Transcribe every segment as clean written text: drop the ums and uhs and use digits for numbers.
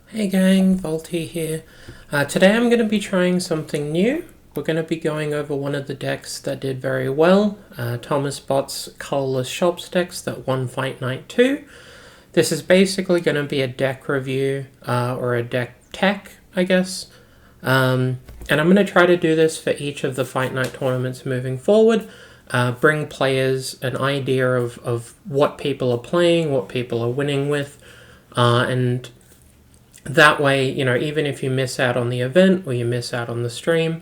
Hey gang, Volty here. Today I'm going to be trying something new. We're going to be going over one of the decks that did very well, Thomas Bott's Colourless Shops decks that won Fight Night 2. This is basically going to be a deck review, or a deck tech, I guess. And I'm going to try to do this for each of the Fight Night tournaments moving forward. Bring players an idea of what people are playing, what people are winning with, and that way, even if you miss out on the event or you miss out on the stream,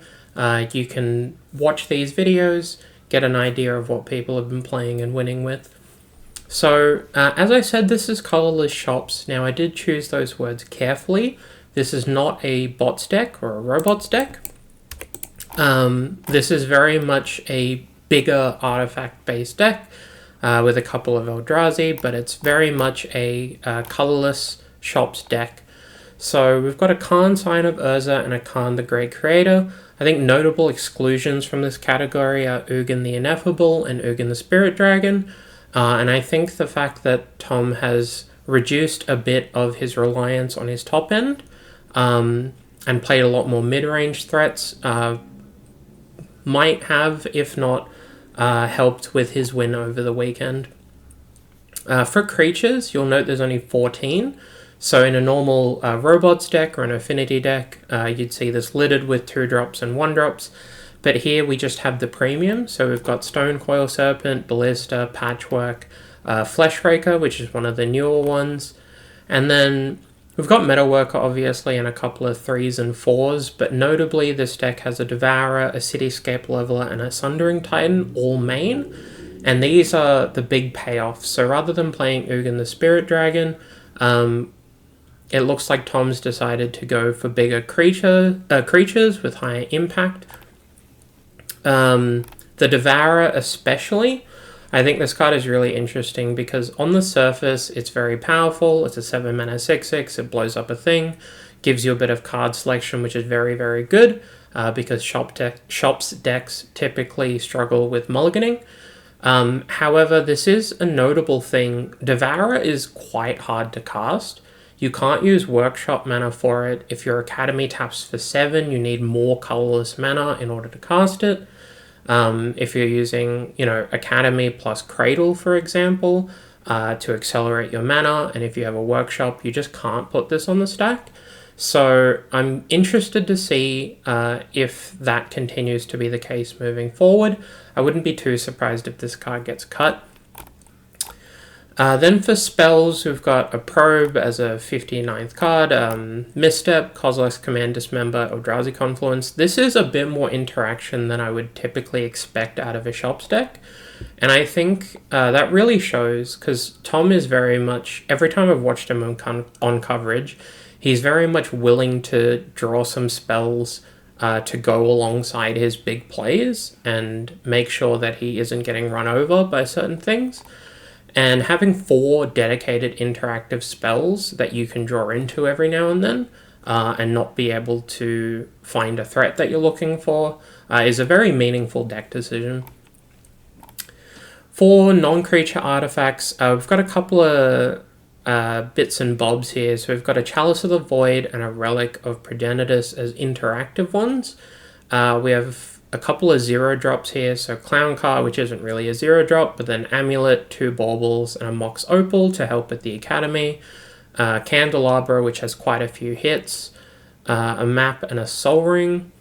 you can watch these videos, get an idea of what people have been playing and winning with. So, as I said, this is Colourless Shops. Now, I did choose those words carefully. This is not a bots deck or a robots deck. This is very much a bigger artifact-based deck with a couple of Eldrazi, but it's very much a Colourless Shops deck. So we've got a Khan Sign of Urza and a Khan the Great Creator. I think notable exclusions from this category are Ugin the Ineffable and Ugin the Spirit Dragon. And I think the fact that Tom has reduced a bit of his reliance on his top end and played a lot more mid-range threats might have, if not, helped with his win over the weekend. For creatures, you'll note there's only 14. So in a normal robots deck or an affinity deck, you'd see this littered with 2-drops and 1-drops. But here we just have the premium. So we've got Stone Coil Serpent, Ballista, Patchwork, Fleshraker, which is one of the newer ones. And then we've got Metalworker, obviously, and a couple of 3s and 4s. But notably, this deck has a Devourer, a Cityscape Leveler, and a Sundering Titan, all main. And these are the big payoffs. So rather than playing Ugin the Spirit Dragon, it looks like Tom's decided to go for bigger creatures with higher impact. The Devourer especially, I think this card is really interesting because on the surface it's very powerful. It's a 7 mana 6/6, it blows up a thing, gives you a bit of card selection, which is very, very good because Shops decks typically struggle with mulliganing. However, this is a notable thing. Devourer is quite hard to cast. You can't use Workshop mana for it. If your Academy taps for 7, you need more colorless mana in order to cast it. If you're using, Academy plus Cradle, for example, to accelerate your mana, and if you have a Workshop, you just can't put this on the stack. So I'm interested to see if that continues to be the case moving forward. I wouldn't be too surprised if this card gets cut. Then for spells, we've got a Probe as a 59th card, Misstep, Kozilek's Command, Dismember, Eldrazi Confluence. This is a bit more interaction than I would typically expect out of a Shops deck. And I think that really shows, because Tom is very much, every time I've watched him on coverage, he's very much willing to draw some spells to go alongside his big plays and make sure that he isn't getting run over by certain things. And having 4 dedicated interactive spells that you can draw into every now and then and not be able to find a threat that you're looking for is a very meaningful deck decision. For non-creature artifacts, we've got a couple of bits and bobs here. So we've got a Chalice of the Void and a Relic of Progenitus as interactive ones. We have a couple of 0-drops here, so Clown Car, which isn't really a 0-drop, but then Amulet, 2 Baubles, and a Mox Opal to help with the Academy, Candelabra, which has quite a few hits, a Map and a Soul Ring,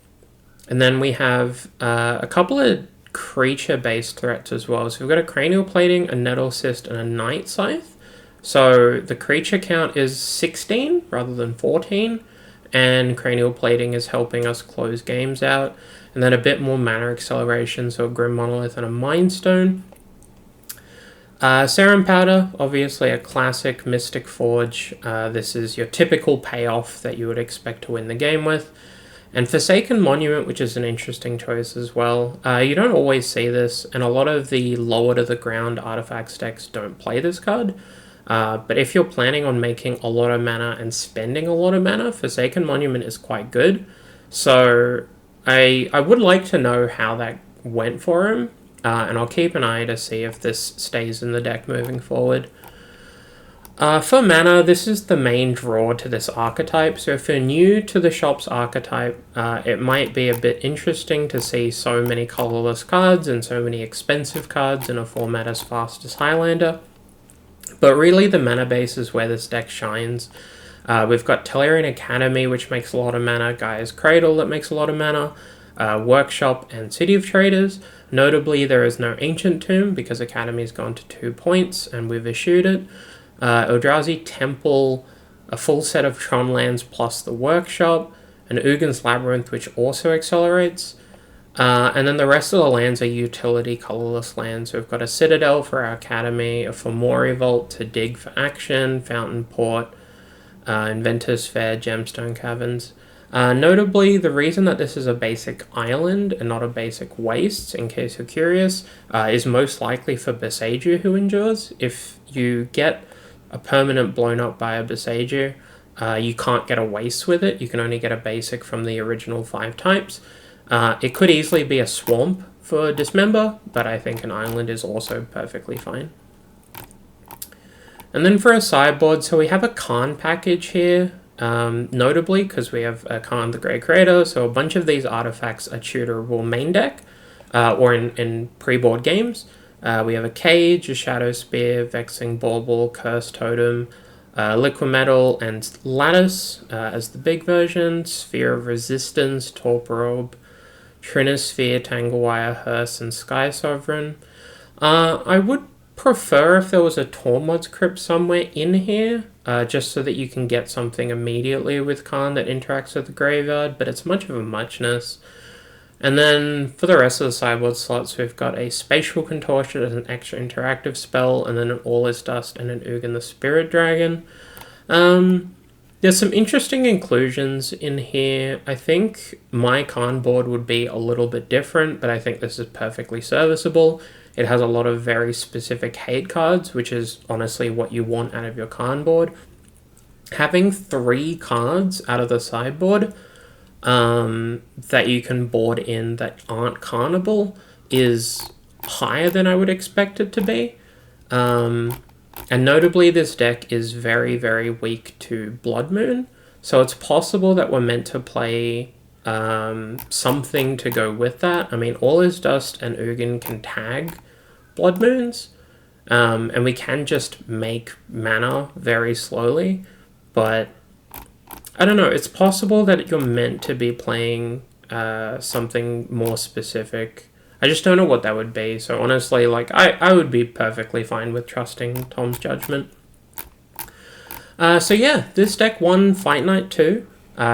and then we have a couple of creature-based threats as well. So we've got a Cranial Plating, a Nettle Cyst, and a Night Scythe. So the creature count is 16 rather than 14, and Cranial Plating is helping us close games out. And then a bit more mana acceleration, so a Grim Monolith and a Mind Stone. Serum Powder, obviously a classic Mystic Forge. This is your typical payoff that you would expect to win the game with. And Forsaken Monument, which is an interesting choice as well. You don't always see this, and a lot of the lower to the ground artifacts decks don't play this card. But if you're planning on making a lot of mana and spending a lot of mana, Forsaken Monument is quite good. So I would like to know how that went for him, and I'll keep an eye to see if this stays in the deck moving forward. For mana, this is the main draw to this archetype. So if you're new to the shop's archetype, it might be a bit interesting to see so many colorless cards and so many expensive cards in a format as fast as Highlander. But really the mana base is where this deck shines. We've got Tellurian Academy, which makes a lot of mana, Gaia's Cradle that makes a lot of mana, Workshop and City of Traders. Notably, there is no Ancient Tomb because Academy's gone to 2 points and we've issued it. Eldrazi Temple, a full set of Tron lands plus the Workshop, and Ugin's Labyrinth, which also accelerates. And then the rest of the lands are utility colorless lands. So we've got a Citadel for our Academy, a Fomori Vault to dig for action, Fountain Port, Inventor's Fair, Gemstone Caverns. Notably, the reason that this is a basic island and not a basic waste, in case you're curious, is most likely for Boseiju who endures. If you get a permanent blown up by a Boseiju, you can't get a waste with it. You can only get a basic from the original 5 types. It could easily be a swamp for Dismember, but I think an island is also perfectly fine. And then for a sideboard, so we have a Khan package here, notably because we have Khan the Grey Creator, so a bunch of these artifacts are tutorable main deck, or in pre-board games. We have a Cage, a Shadow Spear, Vexing Bauble, Curse Totem, Liquimetal, and Lattice as the big version, Sphere of Resistance, Torpor Orb, Trinisphere, Tanglewire, Hearse, and Sky Sovereign. I would prefer if there was a Tormod's Crypt somewhere in here, just so that you can get something immediately with Khan that interacts with the graveyard, but it's much of a muchness. And then for the rest of the sideboard slots, we've got a Spatial Contortion as an extra interactive spell, and then an All Is Dust and an Ugin the Spirit Dragon. There's some interesting inclusions in here. I think my Khan board would be a little bit different, but I think this is perfectly serviceable. It has a lot of very specific hate cards, which is honestly what you want out of your Khan board. Having 3 cards out of the sideboard that you can board in that aren't Khanable is higher than I would expect it to be. And notably, this deck is very, very weak to Blood Moon. So it's possible that we're meant to play something to go with that. I mean, All Is Dust and Ugin can tag Blood Moons. And we can just make mana very slowly. But I don't know. It's possible that you're meant to be playing something more specific. I just don't know what that would be. So honestly, like I would be perfectly fine with trusting Tom's judgment. So yeah, this deck won Fight Night 2.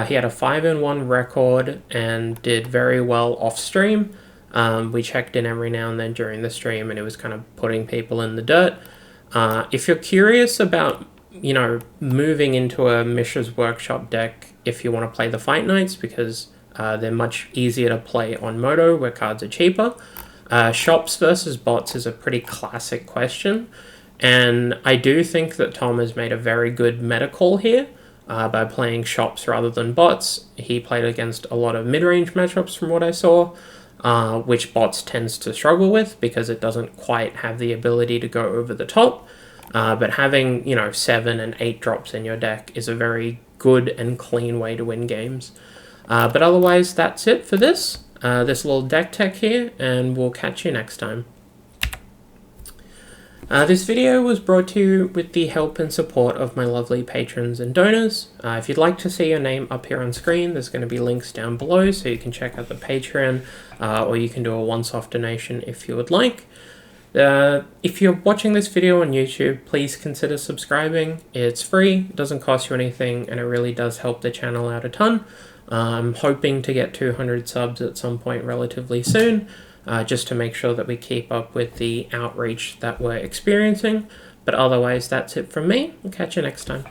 He had a 5-1 record and did very well off stream. We checked in every now and then during the stream, and it was kind of putting people in the dirt. If you're curious about, you know, moving into a Mishra's Workshop deck if you want to play the Fight Nights, because they're much easier to play on Moto, where cards are cheaper. Shops versus bots is a pretty classic question, and I do think that Tom has made a very good meta call here by playing shops rather than bots. He played against a lot of mid-range matchups from what I saw, which bots tends to struggle with because it doesn't quite have the ability to go over the top. But having, you know, 7 and 8 drops in your deck is a very good and clean way to win games. But otherwise, that's it for this little deck tech here, and we'll catch you next time. This video was brought to you with the help and support of my lovely patrons and donors. If you'd like to see your name up here on screen, there's going to be links down below, so you can check out the Patreon, or you can do a once-off donation if you would like. If you're watching this video on YouTube, please consider subscribing. It's free, it doesn't cost you anything, and it really does help the channel out a ton. I'm hoping to get 200 subs at some point relatively soon, just to make sure that we keep up with the outreach that we're experiencing. But otherwise, that's it from me. We'll catch you next time.